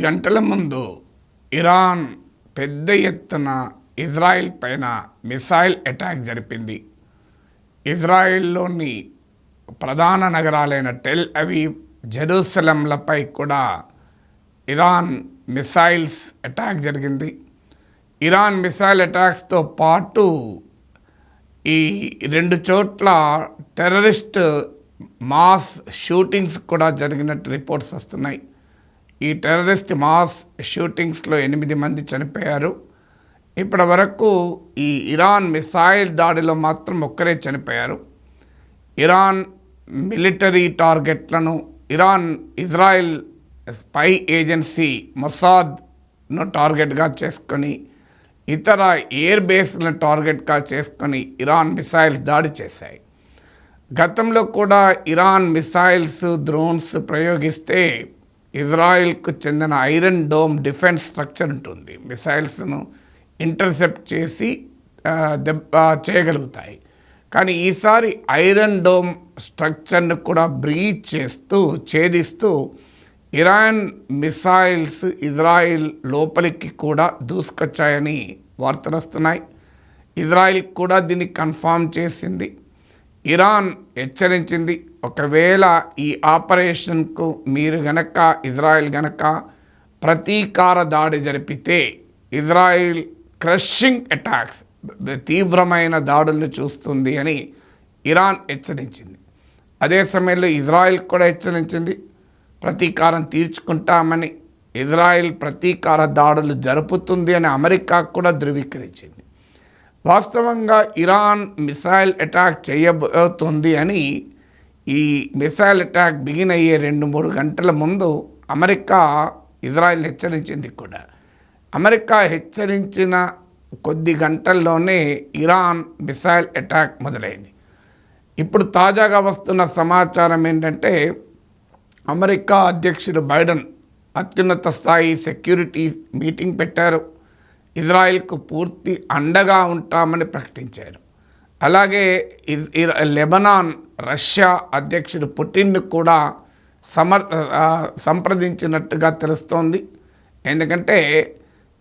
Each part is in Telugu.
గంటల ముందు ఇరాన్ పెద్ద ఎత్తున ఇజ్రాయిల్ పైన మిసైల్ అటాక్ జరిపింది. ఇజ్రాయిల్లోని ప్రధాన నగరాలైన టెల్ అవీవ్, జెరూసలంలపై కూడా ఇరాన్ మిసైల్స్ అటాక్ జరిగింది. ఇరాన్ మిసైల్ అటాక్స్తో పాటు ఈ 2 చోట్ల టెర్రరిస్ట్ మాస్ షూటింగ్స్ కూడా జరిగినట్టు రిపోర్ట్స్ వస్తున్నాయి. ఈ టెర్రరిస్ట్ మాస్ షూటింగ్స్లో 8 మంది చనిపోయారు. ఇప్పటి వరకు ఈ ఇరాన్ మిసైల్ దాడిలో మాత్రం ఒక్కరే చనిపోయారు. ఇరాన్ మిలిటరీ టార్గెట్లను ఇజ్రాయెల్ స్పై ఏజెన్సీ మొసాద్ను టార్గెట్గా చేసుకొని, ఇతర ఎయిర్ బేస్లను టార్గెట్గా చేసుకొని ఇరాన్ మిసైల్స్ దాడి చేశాయి. గతంలో కూడా ఇరాన్ మిసైల్స్, డ్రోన్స్ ప్రయోగిస్తే ఇజ్రాయెల్కు చెందిన ఐరన్ డోమ్ డిఫెన్స్ స్ట్రక్చర్ ఉంటుంది. మిసైల్స్ను ఇంటర్సెప్ట్ చేసి చేయగలుగుతాయి. కానీ ఈసారి ఐరన్ డోమ్ స్ట్రక్చర్ను కూడా బ్రీచ్ చేస్తూ, ఛేదిస్తూ ఇరాన్ మిసైల్స్ ఇజ్రాయిల్ లోపలికి కూడా దూసుకొచ్చాయని వార్తలు వస్తున్నాయి. ఇజ్రాయిల్ కూడా దీన్ని కన్ఫర్మ్ చేసింది. ఇరాన్ హెచ్చరించింది, ఒకవేళ ఈ ఆపరేషన్కు ఇజ్రాయిల్ గనక ప్రతీకార దాడి జరిపితే ఇజ్రాయిల్ క్రషింగ్ అటాక్స్, తీవ్రమైన దాడులను చూస్తుంది అని ఇరాన్ హెచ్చరించింది. అదే సమయంలో ఇజ్రాయిల్ కూడా హెచ్చరించింది, ప్రతీకారం తీర్చుకుంటామని. ఇజ్రాయిల్ ప్రతీకార దాడులు జరుపుతుంది అని అమెరికా కూడా ధృవీకరించింది. వాస్తవంగా ఇరాన్ మిసైల్ అటాక్ చేయబోతుంది అని ఈ మిసైల్ అటాక్ బిగిన్ అయ్యే 2-3 గంటల ముందు అమెరికా ఇజ్రాయిల్ని హెచ్చరించింది కూడా. అమెరికా హెచ్చరించిన కొద్ది గంటల్లోనే ఇరాన్ మిసైల్ అటాక్ మొదలైంది. ఇప్పుడు తాజాగా వస్తున్న సమాచారం ఏంటంటే, అమెరికా అధ్యక్షుడు బైడెన్ అత్యున్నత స్థాయి సెక్యూరిటీ మీటింగ్ పెట్టారు. ఇజ్రాయిల్కు పూర్తి అండగా ఉంటామని ప్రకటించారు. అలాగే లెబనాన్ రష్యా అధ్యక్షుడు పుటిన్ను కూడా సంప్రదించినట్టుగా తెలుస్తోంది. ఎందుకంటే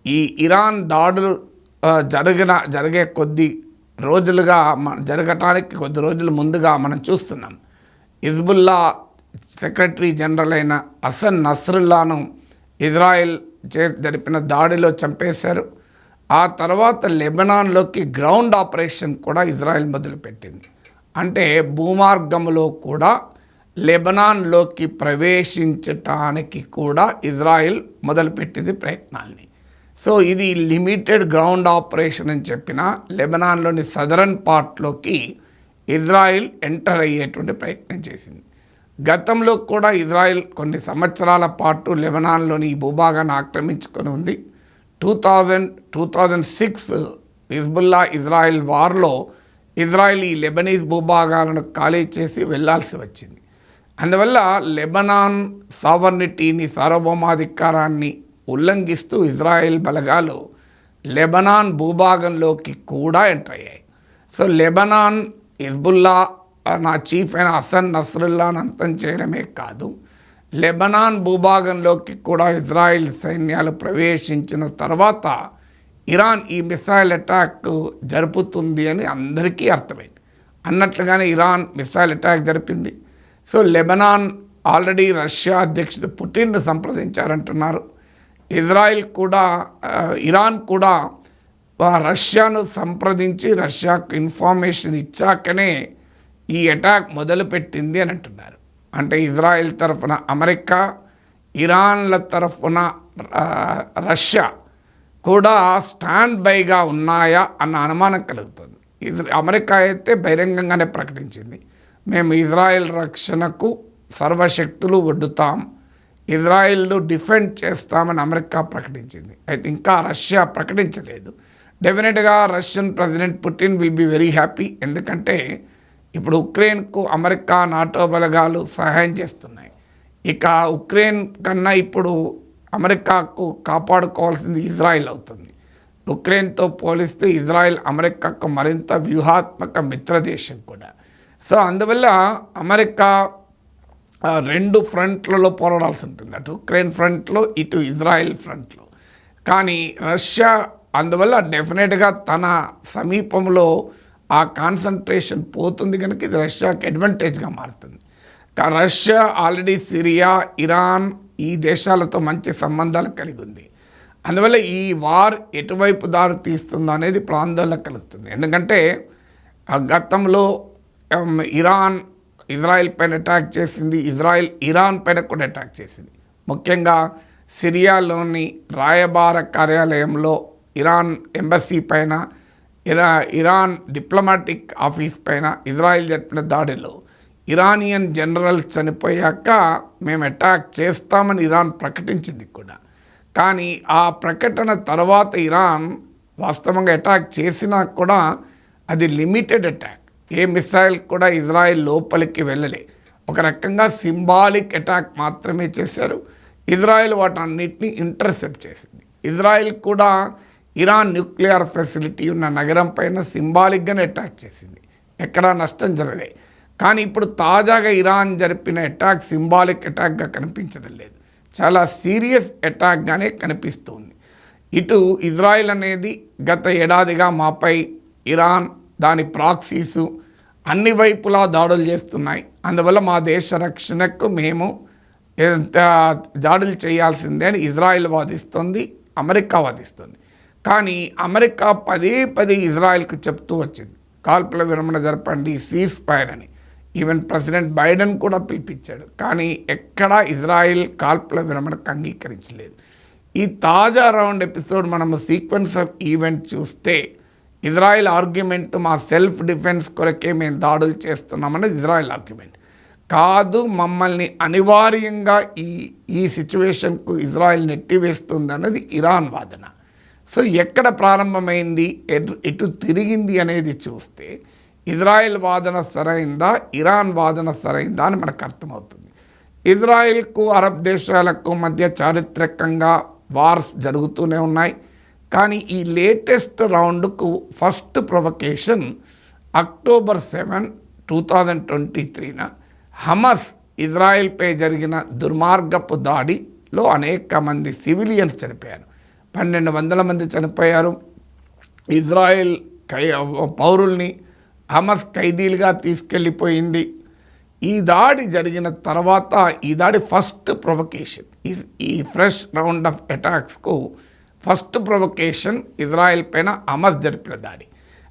ఈ ఇరాన్ దాడులు జరిగే జరగటానికి కొద్ది రోజుల ముందుగా మనం చూస్తున్నాం. హిజ్బుల్లా సెక్రటరీ జనరల్ అయిన హసన్ నస్రుల్లాను ఇజ్రాయెల్ జరిపిన దాడిలో చంపేశారు. ఆ తర్వాత లెబనాన్లోకి గ్రౌండ్ ఆపరేషన్ కూడా ఇజ్రాయెల్ మొదలుపెట్టింది. అంటే భూమార్గంలో కూడా లెబనాన్లోకి ప్రవేశించటానికి కూడా ఇజ్రాయెల్ మొదలుపెట్టింది ప్రయత్నాల్ని. సో ఇది లిమిటెడ్ గ్రౌండ్ ఆపరేషన్ అని చెప్పిన లెబనాన్లోని సదరన్ పార్ట్లోకి ఇజ్రాయెల్ ఎంటర్ అయ్యేటువంటి ప్రయత్నం చేసింది. గతంలో కూడా ఇజ్రాయెల్ కొన్ని సంవత్సరాల పాటు లెబనాన్లోని ఈ భూభాగాన్ని ఆక్రమించుకొని ఉంది. 2006 హిజ్బుల్లా ఇజ్రాయెల్ వార్లో ఇజ్రాయెల్ ఈ లెబనీస్ భూభాగాలను ఖాళీ చేసి వెళ్లాల్సి వచ్చింది. అందువల్ల లెబనాన్ సావర్నిటీని, సార్వభౌమాధికారాన్ని ఉల్లంఘిస్తూ ఇజ్రాయెల్ బలగాలు లెబనాన్ భూభాగంలోకి కూడా ఎంటర్ అయ్యాయి. సో లెబనాన్ హిజ్బుల్లా చీఫ్ అయిన హసన్ నస్రుల్లాను అంతం చేయడమే కాదు, లెబనాన్ భూభాగంలోకి కూడా ఇజ్రాయిల్ సైన్యాలు ప్రవేశించిన తర్వాత ఇరాన్ ఈ మిసైల్ అటాక్ జరుపుతుంది అని అందరికీ అర్థమైంది. అన్నట్లుగానే ఇరాన్ మిసైల్ అటాక్ జరిపింది. సో లెబనాన్ ఆల్రెడీ రష్యా అధ్యక్షుడు పుటిన్ను సంప్రదించారంటున్నారు. ఇరాన్ కూడా రష్యాను సంప్రదించి రష్యాకు ఇన్ఫర్మేషన్ ఇచ్చాకనే ఈ అటాక్ మొదలుపెట్టింది అని అంటున్నారు. అంటే ఇజ్రాయెల్ తరఫున అమెరికా, ఇరాన్ల తరఫున రష్యా కూడా స్టాండ్ బైగా ఉన్నాయా అన్న అనుమానం కలుగుతుంది. అమెరికా అయితే బహిరంగంగానే ప్రకటించింది, మేము ఇజ్రాయెల్ రక్షణకు సర్వశక్తులు ఒడ్డుతాం, ఇజ్రాయెల్ను డిఫెండ్ చేస్తామని అమెరికా ప్రకటించింది. అయితే ఇంకా రష్యా ప్రకటించలేదు. డెఫినెట్గా Russian president Putin will be very happy. ఎందుకంటే ఇప్పుడు ఉక్రెయిన్కు అమెరికా, నాటో బలగాలు సహాయం చేస్తున్నాయి. ఇక ఉక్రెయిన్ కన్నా ఇప్పుడు అమెరికాకు కాపాడుకోవాల్సింది ఇజ్రాయెల్ అవుతుంది. ఉక్రెయిన్తో పోలిస్తే ఇజ్రాయెల్ అమెరికాకు మరింత వ్యూహాత్మక మిత్రదేశం కూడా. సో అందువల్ల అమెరికా రెండు ఫ్రంట్లలో పోరాడాల్సి ఉంటుంది, అటు ఉక్రెయిన్ ఫ్రంట్లో ఇటు ఇజ్రాయెల్ ఫ్రంట్లో. కానీ రష్యా అందువల్ల డెఫినెట్గా తన సమీపంలో ఆ కాన్సన్ట్రేషన్ పోతుంది కనుక ఇది రష్యాకి అడ్వాంటేజ్గా మారుతుంది. రష్యా ఆల్రెడీ సిరియా, ఇరాన్ ఈ దేశాలతో మంచి సంబంధాలు కలిగి ఉంది. అందువల్ల ఈ వార్ ఎటువైపు దారి తీస్తుందో అనేది ఇప్పుడు ఆందోళన కలుగుతుంది. ఎందుకంటే గతంలో ఇరాన్ ఇజ్రాయెల్ పైన అటాక్ చేసింది, ఇజ్రాయెల్ ఇరాన్ పైన కూడా అటాక్ చేసింది. ముఖ్యంగా సిరియాలోని రాయబార కార్యాలయంలో ఇరాన్ ఎంబసీ పైన, ఇరాన్ డిప్లొమాటిక్ ఆఫీస్ పైన ఇజ్రాయెల్ జరిపిన దాడిలో ఇరానియన్ జనరల్ చనిపోయాక మేము అటాక్ చేస్తామని ఇరాన్ ప్రకటించింది కూడా. కానీ ఆ ప్రకటన తర్వాత ఇరాన్ వాస్తవంగా అటాక్ చేసినా కూడా అది లిమిటెడ్ అటాక్, ఏ మిసైల్ కూడా ఇజ్రాయెల్ లోపలికి వెళ్ళలే. ఒక రకంగా సింబాలిక్ అటాక్ మాత్రమే చేశారు. ఇజ్రాయెల్ వాటన్నిటిని ఇంటర్సెప్ట్ చేసింది. ఇజ్రాయెల్ కూడా ఇరాన్ న్యూక్లియర్ ఫెసిలిటీ ఉన్న నగరం పైన సింబాలిక్గానే అటాక్ చేసింది, ఎక్కడా నష్టం జరగలేదు. కానీ ఇప్పుడు తాజాగా ఇరాన్ జరిపిన అటాక్ సింబాలిక్ అటాక్గా కనిపించడం లేదు, చాలా సీరియస్ అటాక్గానే కనిపిస్తుంది. ఇటు ఇజ్రాయెల్ అనేది గత ఏడాదిగా మాపై ఇరాన్, దాని ప్రాక్సీసు అన్ని వైపులా దాడులు చేస్తున్నాయి, అందువల్ల మా దేశ రక్షణకు మేము దాడులు చేయాల్సిందే అని ఇజ్రాయెల్ వాదిస్తుంది, అమెరికా వాదిస్తుంది. కానీ అమెరికా పదే పదే ఇజ్రాయెల్కి చెప్తూ వచ్చింది కాల్పుల విరమణ జరపండి, సీజ్ ఫైర్ అని. ఈవెన్ ప్రెసిడెంట్ బైడెన్ కూడా పిలిపించాడు, కానీ ఎక్కడా ఇజ్రాయెల్ కాల్పుల విరమణకు అంగీకరించలేదు. ఈ తాజా రౌండ్ ఎపిసోడ్ మనము సీక్వెన్స్ ఆఫ్ ఈవెంట్ చూస్తే ఇజ్రాయెల్ ఆర్గ్యుమెంట్ మా సెల్ఫ్ డిఫెన్స్ కొరకే మేము దాడులు చేస్తున్నామన్నది ఇజ్రాయెల్ ఆర్గ్యుమెంట్ కాదు, మమ్మల్ని అనివార్యంగా ఈ సిచ్యువేషన్కు ఇజ్రాయెల్ నెట్టివేస్తుంది అన్నది ఇరాన్ వాదన. సో ఎక్కడ ప్రారంభమైంది, ఎటు తిరిగింది అనేది చూస్తే ఇజ్రాయెల్ వాదన సరైందా, ఇరాన్ వాదన సరైందా అని మనకు అర్థమవుతుంది. ఇజ్రాయెల్కు అరబ్ దేశాలకు మధ్య చారిత్రకంగా వార్స్ జరుగుతూనే ఉన్నాయి. కానీ ఈ లేటెస్ట్ రౌండ్కు ఫస్ట్ ప్రొవకేషన్ అక్టోబర్ 7, 2023 హమస్ ఇజ్రాయెల్పై జరిగిన దుర్మార్గపు దాడిలో అనేక మంది సివిలియన్స్ చనిపోయారు, 1200 మంది చనిపోయారు. ఇజ్రాయెల్ పౌరుల్ని హమస్ ఖైదీలుగా తీసుకెళ్ళిపోయింది. ఈ దాడి జరిగిన తర్వాత ఈ దాడి ఫస్ట్ ప్రొవకేషన్, ఈ ఫ్రెష్ రౌండ్ ఆఫ్ అటాక్స్కు ఫస్ట్ ప్రొవకేషన్ ఇజ్రాయెల్ పైన హమస్ జరిపిన దాడి.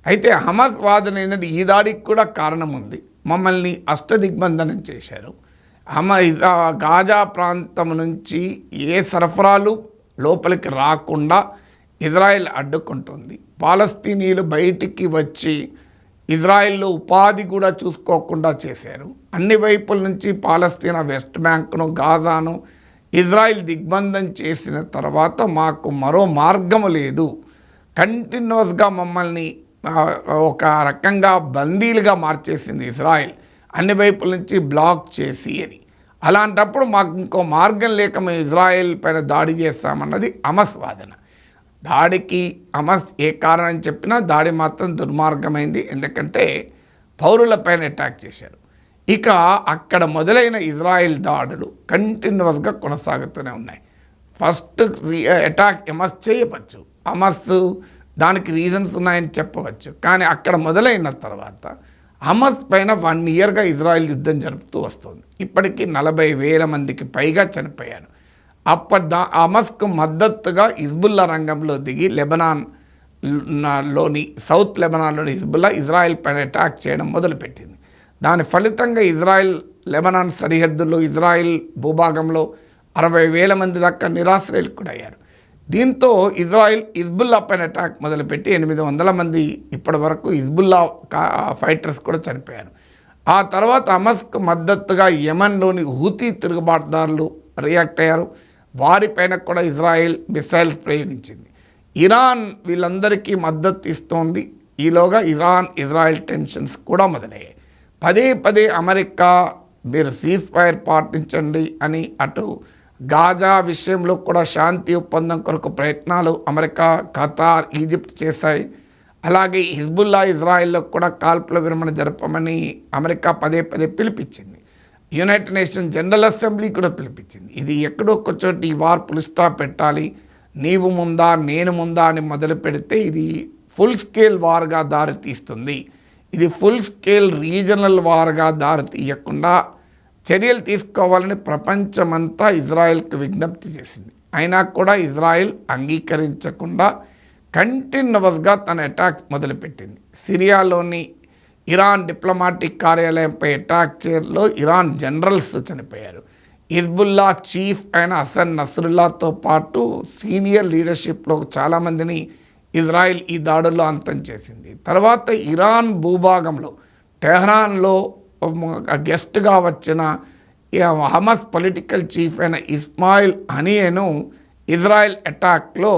అయితే హమస్ వాదన ఏంటంటే ఈ దాడికి కూడా కారణం ఉంది, మమ్మల్ని అష్టదిగ్బంధనం చేశారు, గాజా ప్రాంతం నుంచి ఏ సరఫరాలు లోపలికి రాకుండా ఇజ్రాయెల్ అడ్డుకుంటుంది, పాలస్తీనీలు బయటికి వచ్చి ఇజ్రాయెల్లో ఉపాధి కూడా చూసుకోకుండా చేశారు. అన్ని వైపుల నుంచి పాలస్తీనా వెస్ట్ బ్యాంక్ను, గాజాను ఇజ్రాయెల్ దిగ్బంధం చేసిన తర్వాత మాకు మరో మార్గము లేదు, కంటిన్యూస్గా మమ్మల్ని ఒక రకంగా బందీలుగా మార్చేసింది ఇజ్రాయెల్ అన్ని వైపుల నుంచి బ్లాక్ చేసి అని. అలాంటప్పుడు మాకు ఇంకో మార్గం లేక మేము ఇజ్రాయెల్ పైన దాడి చేస్తామన్నది హమస్ వాదన. దాడికి హమస్ ఏ కారణం చెప్పినా దాడి మాత్రం దుర్మార్గమైంది, ఎందుకంటే పౌరులపైన అటాక్ చేశారు. ఇక అక్కడ మొదలైన ఇజ్రాయెల్ దాడులు కంటిన్యూస్గా కొనసాగుతూనే ఉన్నాయి. ఫస్ట్ అటాక్ హమస్ చేయవచ్చు, హమస్ దానికి రీజన్స్ ఉన్నాయని చెప్పవచ్చు. కానీ అక్కడ మొదలైన తర్వాత హమస్ పైన 1 ఇయర్గా ఇజ్రాయెల్ యుద్ధం జరుపుతూ వస్తుంది. ఇప్పటికీ 40,000 మందికి పైగా చనిపోయారు. హమస్కు మద్దతుగా హిజ్బుల్లా రంగంలో దిగి సౌత్ లెబనాన్లోని హిజ్బుల్లా ఇజ్రాయెల్ పైన అటాక్ చేయడం మొదలుపెట్టింది. దాని ఫలితంగా ఇజ్రాయెల్ లెబనాన్ సరిహద్దుల్లో ఇజ్రాయెల్ భూభాగంలో 60,000 మంది దాకా నిరాశ్రయులు కూడా అయ్యారు. దీంతో ఇజ్రాయెల్ హిజ్బుల్లా పైన అటాక్ మొదలుపెట్టి 800 మంది ఇప్పటి వరకు హిజ్బుల్లా ఫైటర్స్ కూడా చనిపోయారు. ఆ తర్వాత హమస్కు మద్దతుగా యెమెన్లోని హూతీ తిరుగుబాటుదారులు రియాక్ట్ అయ్యారు, వారిపైన కూడా ఇజ్రాయెల్ మిసైల్స్ ప్రయోగించింది. ఇరాన్ వీళ్ళందరికీ మద్దతు ఇస్తోంది. ఈలోగా ఇజ్రాయెల్ టెన్షన్స్ కూడా మొదలయ్యాయి. పదే పదే అమెరికా మీరు సీజ్ ఫైర్ పాటించండి అని, అటు గాజా విషయంలో కూడా శాంతి ఒప్పందం కొరకు ప్రయత్నాలు అమెరికా, ఖతార్, ఈజిప్ట్ చేశాయి. అలాగే హిజ్బుల్లా ఇజ్రాయెల్లో కూడా కాల్పుల విరమణ జరపమని అమెరికా పదే పదే పిలిపించింది. యునైటెడ్ నేషన్స్ జనరల్ అసెంబ్లీ కూడా పిలిపించింది. ఇది ఎక్కడో ఒక చోట ఈ వార్ ఫుల్ స్టాప్ పెట్టాలి, నీవు ముందా నేను ముందా అని మొదలు పెడితే ఇది ఫుల్ స్కేల్ వార్గా దారితీస్తుంది. ఇది ఫుల్ స్కేల్ రీజనల్ వార్గా దారితీయకుండా చర్యలు తీసుకోవాలని ప్రపంచమంతా ఇజ్రాయెల్కి విజ్ఞప్తి చేసింది. అయినా కూడా ఇజ్రాయెల్ అంగీకరించకుండా కంటిన్యూస్గా తన అటాక్స్ మొదలుపెట్టింది. సిరియాలోని ఇరాన్ డిప్లొమాటిక్ కార్యాలయంపై అటాక్ చేయడంలో ఇరాన్ జనరల్స్ చనిపోయారు. హిజ్బుల్లా చీఫ్ అయిన హసన్ నస్రుల్లాతో పాటు సీనియర్ లీడర్షిప్లో చాలామందిని ఇజ్రాయెల్ ఈ దాడుల్లో అంతం చేసింది. తర్వాత ఇరాన్ భూభాగంలో టెహ్రాన్లో గెస్ట్గా వచ్చిన హమాస్ పొలిటికల్ చీఫ్ అయిన ఇస్మాయిల్ హనియేను ఇజ్రాయెల్ అటాక్లో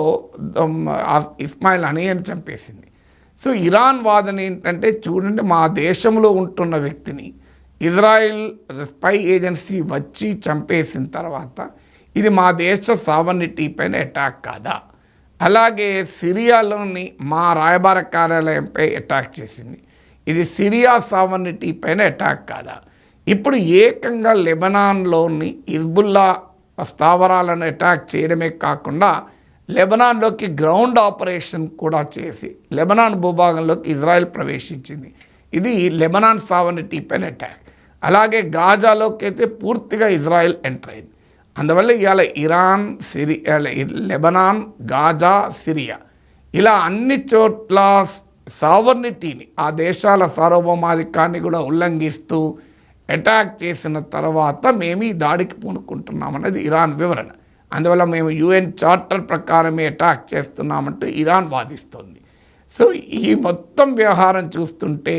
ఇస్మాయిల్ హనియేను చంపేసింది. సో ఇరాన్ వాదన ఏంటంటే, చూడండి, మా దేశంలో ఉంటున్న వ్యక్తిని ఇజ్రాయెల్ స్పై ఏజెన్సీ వచ్చి చంపేసిన తర్వాత ఇది మా దేశ సావర్నిటీ పైన అటాక్ కాదా? అలాగే సిరియాలోని మా రాయబార కార్యాలయంపై అటాక్ చేసింది, ఇది సిరియా సావర్నిటీ పైన అటాక్ కాదా? ఇప్పుడు ఏకంగా లెబనాన్లోని హిజ్బుల్లా స్థావరాలను అటాక్ చేయడమే కాకుండా లెబనాన్లోకి గ్రౌండ్ ఆపరేషన్ కూడా చేసి లెబనాన్ భూభాగంలోకి ఇజ్రాయెల్ ప్రవేశించింది. ఇది లెబనాన్ సావర్నిటీ పైన అటాక్. అలాగే గాజాలోకి అయితే పూర్తిగా ఇజ్రాయెల్ ఎంటర్ అయింది. అందువల్ల ఇవాళ ఇరాన్, లెబనాన్, గాజా, సిరియా ఇలా అన్ని చోట్ల సావర్నిటీని, ఆ దేశాల సార్వభౌమాధికాన్ని కూడా ఉల్లంఘిస్తూ అటాక్ చేసిన తర్వాత మేము ఈ దాడికి పూనుకుంటున్నామన్నది ఇరాన్ వివరణ. అందువల్ల మేము UN చార్టర్ ప్రకారమే అటాక్ చేస్తున్నామంటూ ఇరాన్ వాదిస్తోంది. సో ఈ మొత్తం వ్యవహారం చూస్తుంటే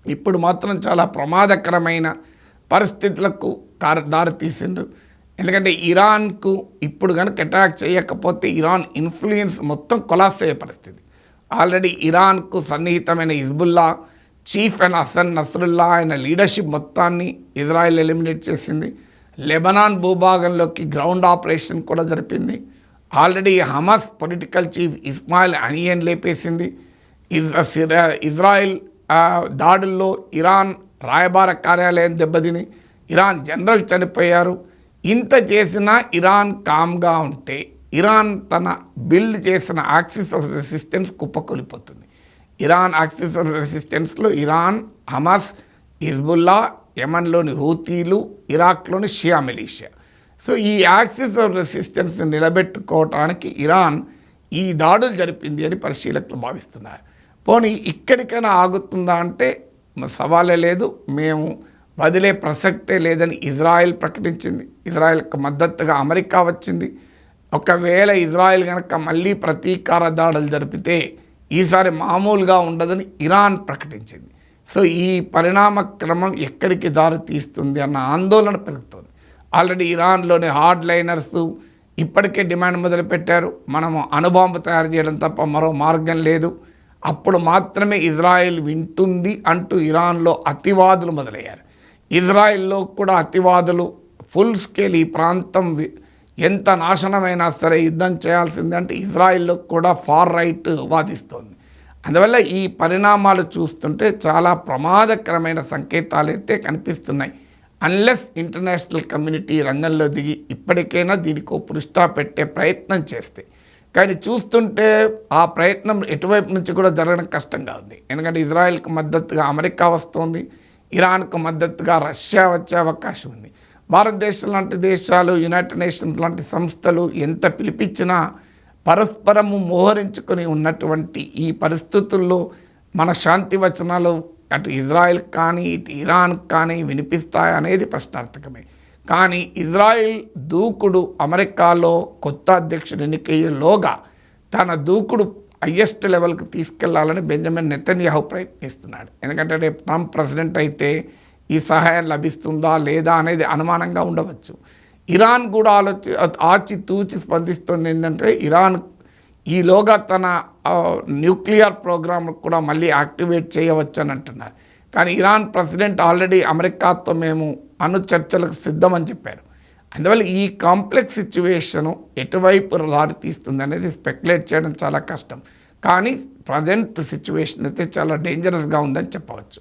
ఇప్పుడు మాత్రం చాలా ప్రమాదకరమైన పరిస్థితులకు దారితీసిండ్రు. ఎందుకంటే ఇరాన్కు ఇప్పుడు కనుక అటాక్ చేయకపోతే ఇరాన్ ఇన్ఫ్లుయెన్స్ మొత్తం కొలాప్స్ అయ్యే పరిస్థితి. ఆల్రెడీ ఇరాన్కు సన్నిహితమైన హిజ్బుల్లా చీఫ్ అయిన హసన్ నస్రుల్లా ఆయన లీడర్షిప్ మొత్తాన్ని ఇజ్రాయెల్ ఎలిమినేట్ చేసింది. లెబనాన్ భూభాగంలోకి గ్రౌండ్ ఆపరేషన్ కూడా జరిపింది. Already Hamas political chief Ismail హనియేన్ లేపేసింది. ఇజ్రాయెల్ దాడుల్లో ఇరాన్ రాయబార కార్యాలయం దెబ్బతిని ఇరాన్ జనరల్ చనిపోయారు. ఇంత చేసినా ఇరాన్ కామ్గా ఉంటే ఇరాన్ తన బిల్డ్ చేసిన యాక్సిస్ ఆఫ్ రెసిస్టెన్స్ కుప్పకూలిపోతుంది. ఇరాన్ యాక్సిస్ ఆఫ్ రెసిస్టెన్స్లో ఇరాన్, హమాస్, హిజ్బుల్లా, యమన్లోని హూతీలు, ఇరాక్లోని షియా మిలీషియా. సో ఈ యాక్సిస్ ఆఫ్ రెసిస్టెన్స్ నిలబెట్టుకోవటానికి ఇరాన్ ఈ దాడులు జరిపింది అని పరిశీలకులు భావిస్తున్నారు. పోనీ ఇక్కడికైనా ఆగుతుందా అంటే సవాలే లేదు, మేము వదిలే ప్రసక్తే లేదని ఇజ్రాయెల్ ప్రకటించింది. ఇజ్రాయెల్కి మద్దతుగా అమెరికా వచ్చింది. ఒకవేళ ఇజ్రాయెల్ కనుక మళ్ళీ ప్రతీకార దాడులు జరిపితే ఈసారి మామూలుగా ఉండదని ఇరాన్ ప్రకటించింది. సో ఈ పరిణామ క్రమం ఎక్కడికి దారి తీస్తుంది అన్న ఆందోళన పెరుగుతుంది. ఆల్రెడీ ఇరాన్లోని హార్డ్ లైనర్స్ ఇప్పటికే డిమాండ్ మొదలుపెట్టారు, మనము అణుబాంబు తయారు చేయడం తప్ప మరో మార్గం లేదు, అప్పుడు మాత్రమే ఇజ్రాయెల్ వింటుంది అంటూ ఇరాన్లో అతివాదులు మొదలయ్యారు. ఇజ్రాయెల్లో కూడా అతివాదులు ఫుల్ స్కేల్ ఈ ప్రాంతం ఎంత నాశనమైనా సరే యుద్ధం చేయాల్సిందే అంటే ఇజ్రాయెల్లో కూడా ఫార్ రైట్ వాదిస్తోంది. అందువల్ల ఈ పరిణామాలు చూస్తుంటే చాలా ప్రమాదకరమైన సంకేతాలు అయితే కనిపిస్తున్నాయి. అన్లెస్ ఇంటర్నేషనల్ కమ్యూనిటీ రంగంలో దిగి ఇప్పటికైనా దీనికి పురుష్టా పెట్టే ప్రయత్నం చేస్తే, కానీ చూస్తుంటే ఆ ప్రయత్నం ఎటువైపు నుంచి కూడా జరగడం కష్టంగా ఉంది. ఎందుకంటే ఇజ్రాయెల్కి మద్దతుగా అమెరికా వస్తుంది, ఇరాన్కు మద్దతుగా రష్యా వచ్చే అవకాశం ఉంది. భారతదేశం లాంటి దేశాలు, యునైటెడ్ నేషన్స్ లాంటి సంస్థలు ఎంత పిలిపించినా పరస్పరము మోహరించుకొని ఉన్నటువంటి ఈ పరిస్థితుల్లో మన శాంతి వచనాలు అటు ఇజ్రాయెల్ కానీ ఇటు ఇరాన్ కానీ వినిపిస్తాయనేది ప్రశ్నార్థకమే. కానీ ఇజ్రాయెల్ దూకుడు అమెరికాలో కొత్త అధ్యక్షుడు ఎన్నికయ్యేలోగా తన దూకుడు హయ్యెస్ట్ లెవెల్కి తీసుకెళ్లాలని బెంజమిన్ నెతన్యాహు ప్రయత్నిస్తున్నాడు. ఎందుకంటే రేపు ట్రంప్ ప్రెసిడెంట్ అయితే ఈ సహాయం లభిస్తుందా లేదా అనేది అనుమానంగా ఉండవచ్చు. ఇరాన్ కూడా ఆచితూచి స్పందిస్తుంది. ఏంటంటే ఇరాన్ ఈలోగా తన న్యూక్లియర్ ప్రోగ్రామ్ కూడా మళ్ళీ యాక్టివేట్ చేయవచ్చు అని అంటున్నారు. కానీ ఇరాన్ ప్రెసిడెంట్ ఆల్రెడీ అమెరికాతో మేము చర్చలకు సిద్ధమని చెప్పారు. అందువల్ల ఈ కాంప్లెక్స్ సిచ్యువేషను ఎటువైపు దారి తీస్తుంది అనేది స్పెక్యులేట్ చేయడం చాలా కష్టం. కానీ ప్రజెంట్ సిచ్యువేషన్ అయితే చాలా డేంజరస్గా ఉందని చెప్పవచ్చు.